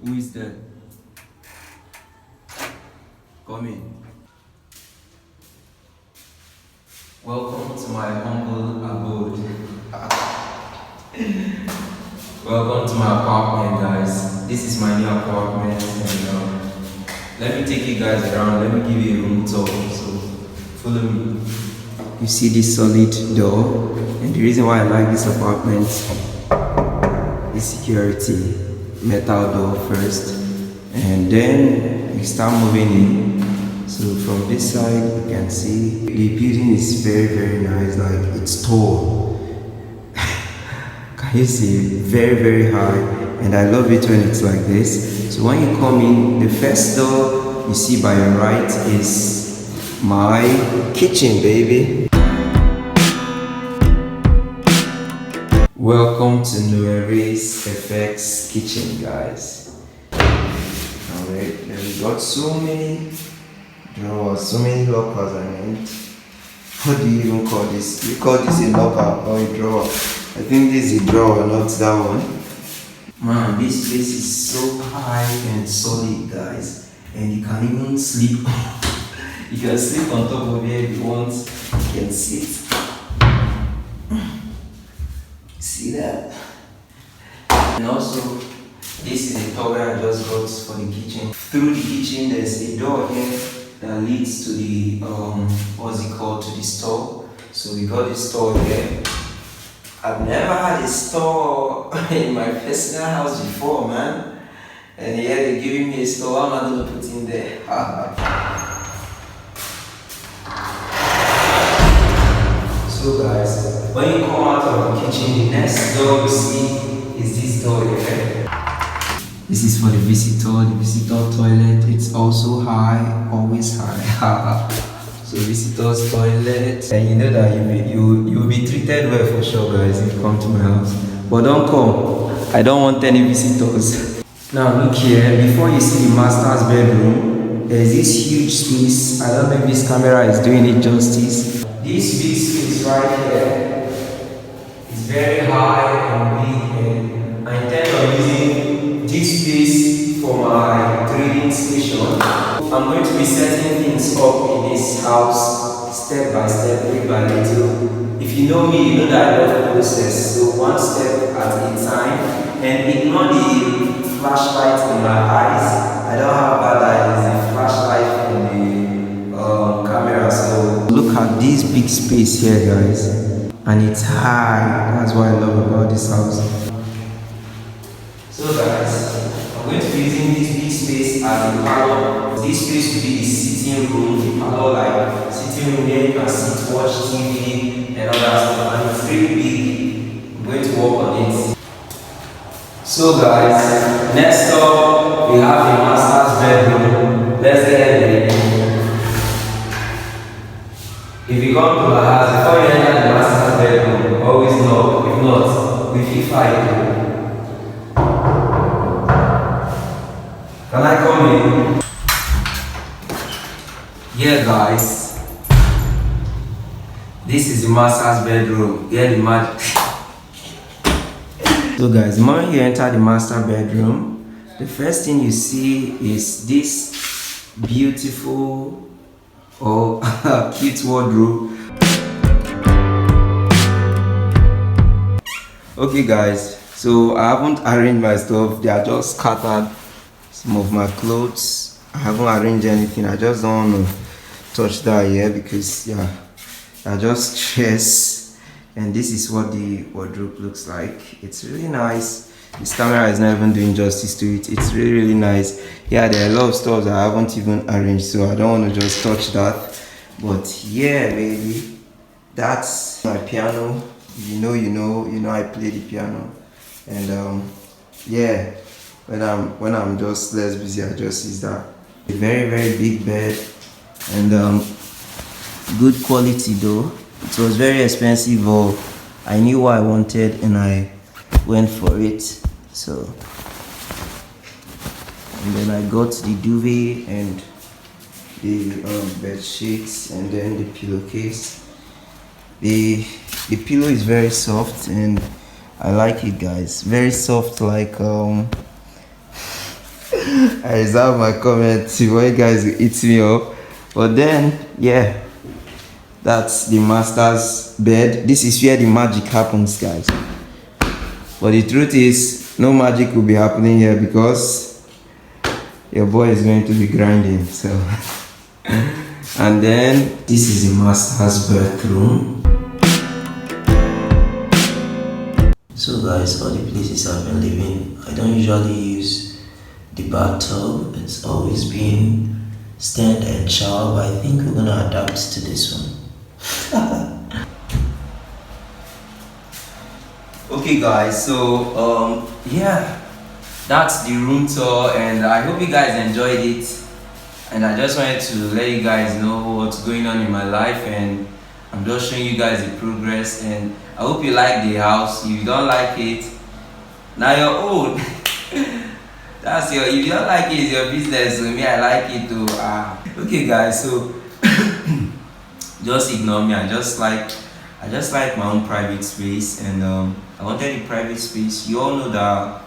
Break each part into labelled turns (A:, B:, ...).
A: Who is there? Come in. Welcome to my humble abode. Welcome to my apartment, guys. This is my new apartment, and let me take you guys around. Let me give you a room tour. So follow me. You see this solid door, and the reason why I like this apartment is security. Metal door first, and then we start moving in. So from this side you can see the building is very nice. Like, it's tall. Can you see? Very high, and I love it when it's like this. So when you come in, the first door you see by your right is my kitchen, baby. Welcome to Nuere's FX kitchen, guys. Alright, and we got so many drawers, so many lockers. What do you even call this? You call this a locker or a drawer? I think this is a drawer, not that one. Man, this place is so high and solid, guys, and you can even sleep. You can sleep on top of it if you want. You can sit. See that? And also, this is the towel I just got for the kitchen. Through the kitchen, there's a door here that leads to the what's it called, to the store. So we got this store here. I've never had a store in my personal house before, man. And yeah, they're giving me a store. What am I gonna put in there? So guys, when you come out of the kitchen, the next door you see is this door here. This is for the visitor toilet. It's also high, always high. So visitor's toilet, and you know that you'll be treated well for sure, guys, if you come to my house. But don't come. I don't want any visitors. Now look here. Before you see the master's bedroom, there's this huge space. I don't know if this camera is doing it justice. This big space right here is very high and big, and I intend on using this space for my trading station. I'm going to be setting things up in this house step by step, little by little. If you know me, you know that I love process, so one step at a time, and ignore the flashlight in my eyes. I don't have bad eyes. The flashlight in the camera. So look at this big space here, guys, and it's high. That's what I love about this house. So guys, I'm going to be using this big space as the parlor. This space will be the sitting room, the parlor, like sitting room where you can sit, watch TV and all that stuff, and it's really big. I'm going to work on it. So guys, next up we have the master's bedroom. Let's get it. If you come to my house, before you enter the master's bedroom, always knock. If not, we feel fight. Can I come in? Yeah, guys. This is the master's bedroom. Yeah, the magic. So guys, the moment you enter the master bedroom, the first thing you see is this beautiful cute wardrobe. Okay guys, so I haven't arranged my stuff. They are just scattered. Some of my clothes, I haven't arranged anything. I just don't want to touch that here because I just stress. And this is what the wardrobe looks like. It's really nice. This camera is not even doing justice to it. It's really nice. Yeah, there are a lot of stuff I haven't even arranged, so I don't want to just touch that. But yeah, baby, that's my piano. You know I play the piano. And yeah, when I'm just less busy, I just use that. A very big bed, and good quality though. It was very expensive, but I knew what I wanted and I went for it. So, and then I got the duvet and the bed sheets and then the pillowcase. The pillow is very soft and I like it, guys. Very soft, like I reserve my comments before you guys eat me up. But then, yeah, that's the master's bed. This is where the magic happens, guys. But the truth is, no magic will be happening here because your boy is going to be grinding. So, and then this is the master's bathroom. So guys, all the places I've been living, I don't usually use the bathtub. It's always been stand and shower, but I think we're gonna adapt to this one. Okay guys, so yeah, that's the room tour, and I hope you guys enjoyed it. And I just wanted to let you guys know what's going on in my life, and I'm just showing you guys the progress. And I hope you like the house. If you don't like it, now you're old. That's your, if you don't like it, it's your business. So me, I like it too. Okay guys, so just ignore me. I just like my own private space, and I wanted a private space. You all know that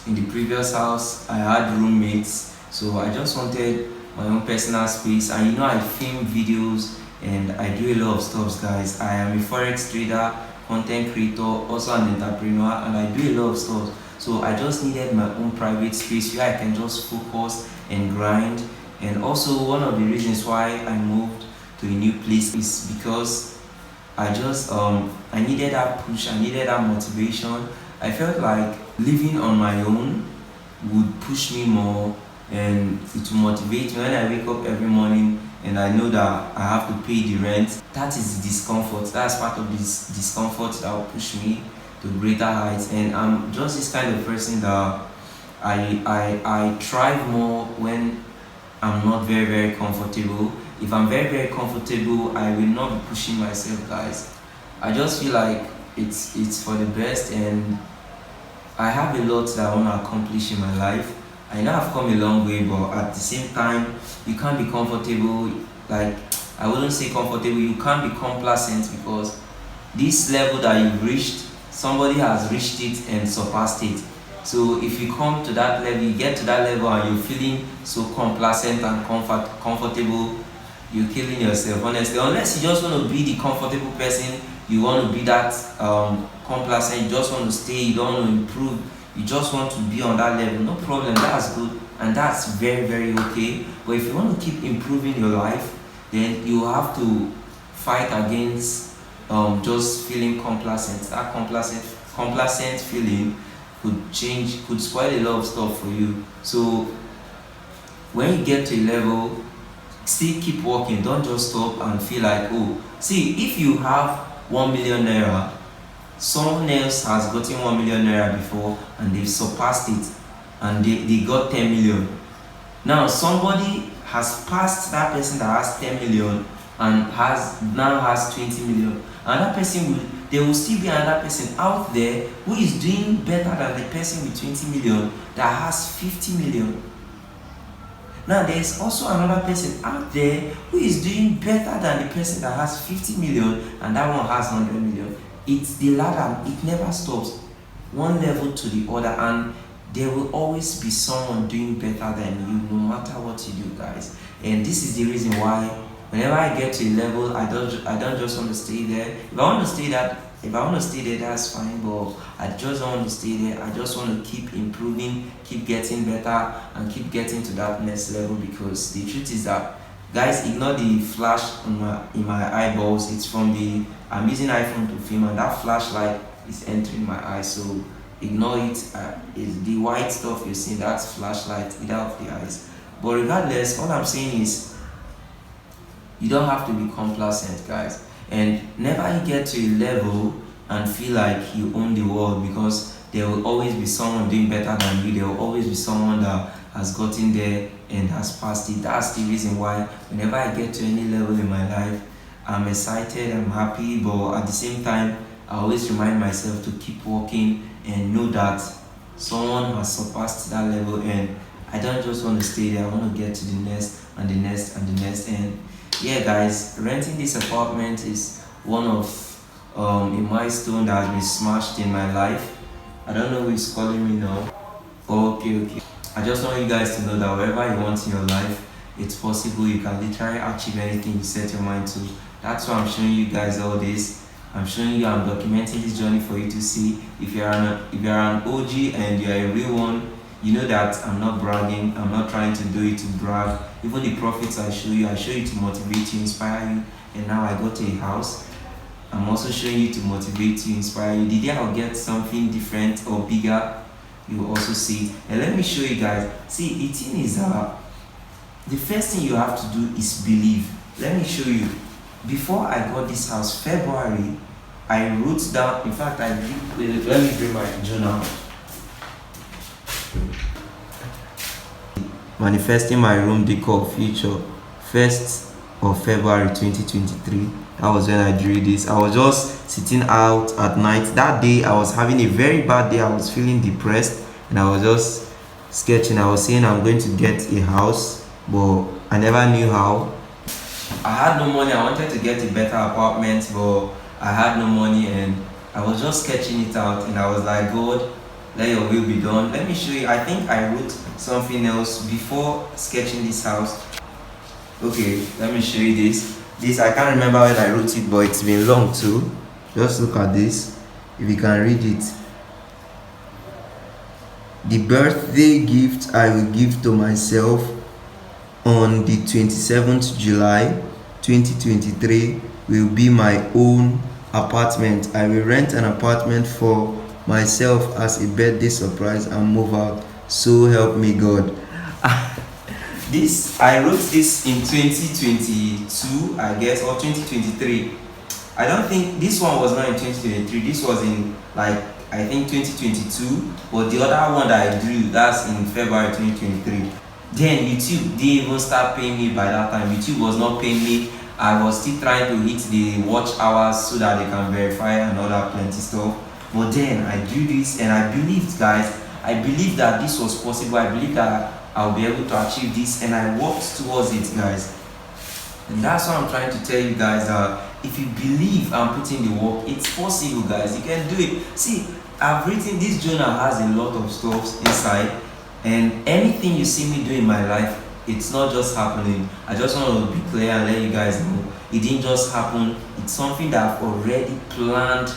A: in the previous house I had roommates, so I just wanted my own personal space. And you know, I film videos and I do a lot of stuff, guys. I am a Forex trader, content creator, also an entrepreneur, and I do a lot of stuff. So I just needed my own private space where I can just focus and grind. And also, one of the reasons why I moved to a new place is because I just I needed that push, I needed that motivation. I felt like living on my own would push me more, and it will motivate me when I wake up every morning and I know that I have to pay the rent. That is the discomfort. That's part of this discomfort that will push me to greater heights. And I'm just this kind of person that I thrive more when I'm not very comfortable. If I'm very comfortable, I will not be pushing myself, guys. I just feel like it's for the best, and I have a lot that I want to accomplish in my life. I know I've come a long way, but at the same time, you can't be comfortable. Like, I wouldn't say comfortable, you can't be complacent, because this level that you've reached, somebody has reached it and surpassed it. So if you come to that level, you get to that level and you're feeling so complacent and comfortable, you're killing yourself, honestly. Unless you just want to be the comfortable person, you want to be that complacent, you just want to stay, you don't want to improve, you just want to be on that level, no problem, that's good, and that's very okay. But if you want to keep improving your life, then you have to fight against just feeling complacent. That complacent feeling could spoil a lot of stuff for you. So when you get to a level, still keep working, don't just stop and feel like, oh, see, if you have 1 million naira, someone else has gotten 1 million naira before and they've surpassed it, and they got 10 million. Now somebody has passed that person that has 10 million and now has 20 million. Another person there will still be another person out there who is doing better than the person with 20 million that has 50 million. Now there's also another person out there who is doing better than the person that has 50 million and that one has 100 million. It's the ladder, it never stops, one level to the other, and there will always be someone doing better than you, no matter what you do, guys. And this is the reason why whenever I get to a level, I don't just want to stay there. If I want to stay there, that's fine, but I just don't want to stay there. I just want to keep improving, keep getting better, and keep getting to that next level. Because the truth is that, guys, ignore the flash in my eyeballs. It's from I'm using iPhone to film, and that flashlight is entering my eye, so ignore it. It's the white stuff you're seeing, that's flashlight, either of the eyes. But regardless, all I'm saying is, you don't have to be complacent, guys. And never get to a level and feel like you own the world, because there will always be someone doing better than you. There will always be someone that has gotten there and has passed it. That's the reason why whenever I get to any level in my life, I'm excited, I'm happy, but at the same time, I always remind myself to keep working and know that someone has surpassed that level, and I don't just want to stay there. I want to get to the next and the next and the next. And yeah, guys, renting this apartment is one of a milestone that has been smashed in my life. I don't know who is calling me now. Okay. I just want you guys to know that wherever you want in your life, it's possible. You can literally achieve anything you set your mind to. That's why I'm showing you guys all this. I'm showing you, I'm documenting this journey for you to see. If you're an OG and you're a real one, you know that I'm not bragging. I'm not trying to do it to brag. Even the profits I show you to motivate you, inspire you. And now I got a house. I'm also showing you to motivate you, inspire you. The day I'll get something different or bigger, you will also see it. And let me show you guys. See, the thing is the first thing you have to do is believe. Let me show you. Before I got this house, February, I wrote down, in fact, let me bring my journal. Manifesting my room decor future, 1st of February 2023. That was when I drew this. I was just sitting out at night. That day, I was having a very bad day. I was feeling depressed and I was just sketching. I was saying I'm going to get a house, but I never knew how. I had no money. I wanted to get a better apartment, but I had no money and I was just sketching it out and I was like, God, let your will be done. Let me show you. I think I wrote something else before sketching this house. Okay, let me show you this. I can't remember when I wrote it, but it's been long too. Just look at this. If you can read it. The birthday gift I will give to myself on the 27th July 2023 will be my own apartment. I will rent an apartment for myself as a birthday surprise and move out. So help me God. I wrote this in 2022, I guess, or 2023. I don't think this one was not in 2023. This was in I think 2022. But the other one that I drew, that's in February 2023. Then YouTube didn't even start paying me by that time. YouTube was not paying me. I was still trying to hit the watch hours so that they can verify and all that plenty stuff. But then I drew this and I believed, guys. I believed that this was possible. I believed that I'll be able to achieve this, and I worked towards it, guys. And that's what I'm trying to tell you guys, that if you believe and put in the work, it's possible, guys. You can do it. See, I've written, this journal has a lot of stuff inside, and anything you see me do in my life, it's not just happening. I just want to be clear and let you guys know it didn't just happen. It's something that I've already planned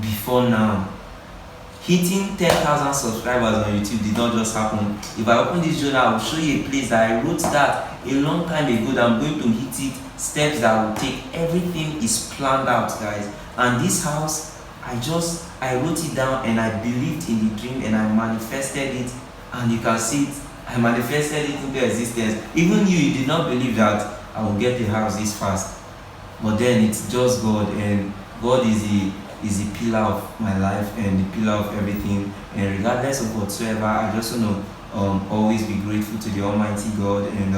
A: before now. Hitting 10,000 subscribers on YouTube did not just happen. If I open this journal, I will show you a place that I wrote that a long time ago that I'm going to hit it, steps that I will take. Everything is planned out, guys. And this house, I wrote it down and I believed in the dream and I manifested it. And you can see it, I manifested it into existence. Even you did not believe that I will get the house this fast. But then it's just God, and God is the pillar of my life and the pillar of everything. And regardless of whatsoever, I just want to always be grateful to the Almighty God. And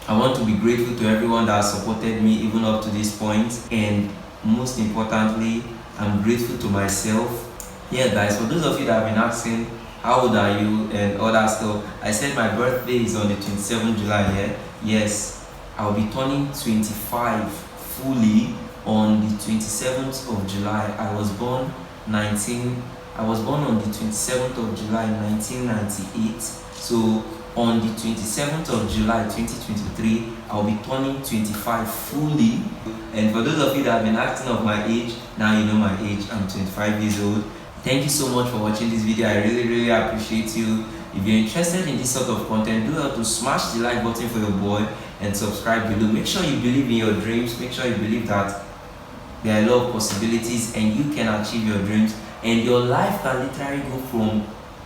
A: I want to be grateful to everyone that has supported me even up to this point. And most importantly, I'm grateful to myself. Yeah, guys, for those of you that have been asking, how old are you and all that stuff, I said my birthday is on the 27th July. Yeah? Yes, I'll be turning 25 fully on the 27th of July. I was born on the 27th of July 1998. So on the 27th of July 2023, I'll be turning 25 fully. And for those of you that have been asking of my age, now you know my age. I'm 25 years old. Thank you so much for watching this video. I really appreciate you. If you're interested in this sort of content, do help to smash the like button for your boy and subscribe below. Make sure you believe in your dreams. Make sure you believe that there are a lot of possibilities and you can achieve your dreams, and your life can literally go from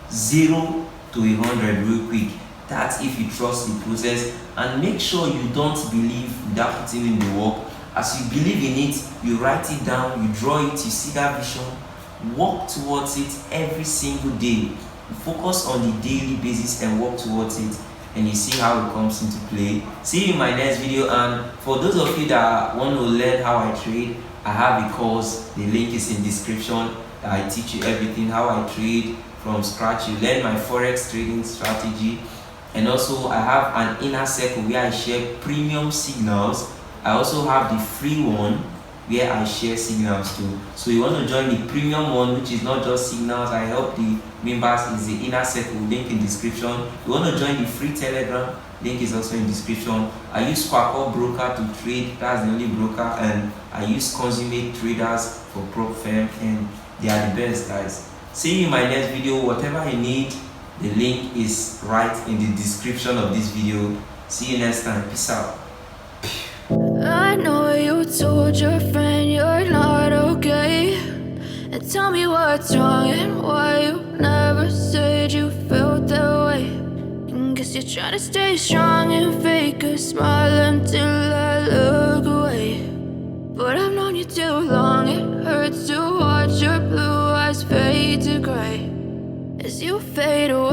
A: 0 to 100 real quick. That's if you trust the process, and make sure you don't believe without putting in the work. As you believe in it, you write it down, you draw it, you see that vision, work towards it every single day. Focus on the daily basis and work towards it, and you see how it comes into play. See you in my next video. And for those of you that want to learn how I trade, I have a course. The link is in description. I teach you everything, how I trade from scratch. You learn my Forex trading strategy. And also I have an inner circle where I share premium signals. I also have the free one where I share signals too. So you want to join the premium one, which is not just signals. I help the members, is the inner circle, link in description. You want to join the free Telegram, link is also in description. I use Kwakol Broker to trade, that's the only broker, and I use consummate traders for prop firm, and they are the best, guys. See you in my next video. Whatever you need, the link is right in the description of this video. See you next time. Peace out.
B: I know you told your friend you're not okay, and tell me what's wrong and why you never said you felt that way. And guess you're trying to stay strong and fake a smile until I look away. But I've known you too long, it hurts to watch your blue eyes fade to gray as you fade away.